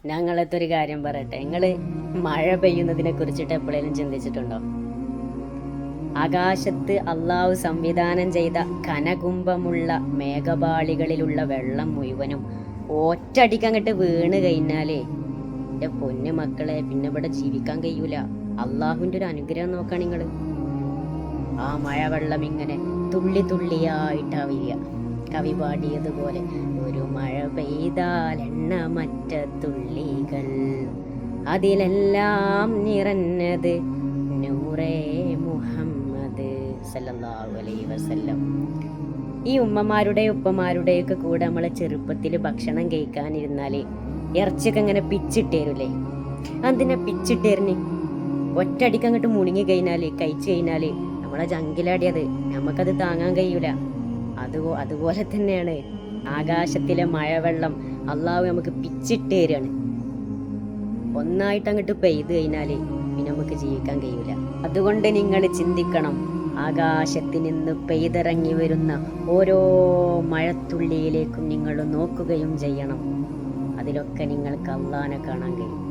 ഞങ്ങളത്തെ ഒരു കാര്യം പറയട്ടെ, നിങ്ങള് മഴ പെയ്യുന്നതിനെ കുറിച്ചിട്ട് എപ്പോഴേലും ചിന്തിച്ചിട്ടുണ്ടോ? ആകാശത്ത് അള്ളാഹു സംവിധാനം ചെയ്ത കനകുംഭമുള്ള മേഘപാളികളിലുള്ള വെള്ളം മുഴുവനും ഒറ്റയടിക്ക് അങ്ങോട്ട് വീണ് കഴിഞ്ഞാലേ എൻ്റെ പൊന്നു മക്കളെ പിന്നെ ഇവിടെ ജീവിക്കാൻ കഴിയൂല. അള്ളാഹുവിൻ്റെ ഒരു അനുഗ്രഹം നോക്കാം നിങ്ങൾ. ആ മഴവെള്ളം ഇങ്ങനെ തുള്ളി തുള്ളിയായിട്ടാ വീഴുക. കവി പാടിയതുപോലെ, ഒരു മഴ പെയ്താൽ എണ്ണമറ്റ തുള്ളികൾ, അതിലെല്ലാം നിറഞ്ഞത് നൂറേ മുഹമ്മദ് സല്ലല്ലാഹു അലൈഹി വസല്ലം. ഈ ഉമ്മമാരുടെ ഉപ്പമാരുടെയൊക്കെ കൂടെ നമ്മളെ ചെറുപ്പത്തിൽ ഭക്ഷണം കഴിക്കാനിരുന്നാല് ഇറച്ചിയൊക്കെ ഇങ്ങനെ പിച്ചിട്ടേരൂലേ? അതിനെ പിച്ചിട്ടേറിന് ഒറ്റയടിക്ക് അങ്ങോട്ട് മുണുങ്ങി കഴിഞ്ഞാല് കഴിച്ചു കഴിഞ്ഞാല് നമ്മളെ ജങ്കിലടിയത് നമുക്കത് താങ്ങാൻ കഴിയൂല. അതുപോലെ തന്നെയാണ് ആകാശത്തിലെ മഴവെള്ളം അള്ളാഹു നമുക്ക് പിച്ചിട്ടേരാണ്. ഒന്നായിട്ട് അങ്ങോട്ട് പെയ്ത് കഴിഞ്ഞാല് പിന്നെ നമുക്ക് ജീവിക്കാൻ കഴിയൂല. അതുകൊണ്ട് നിങ്ങൾ ചിന്തിക്കണം, ആകാശത്ത് നിന്ന് പെയ്തിറങ്ങി വരുന്ന ഓരോ മഴത്തുള്ളിയിലേക്കും നിങ്ങൾ നോക്കുകയും ചെയ്യണം. അതിലൊക്കെ നിങ്ങൾക്ക് അള്ളാനെ കാണാൻ കഴിയും.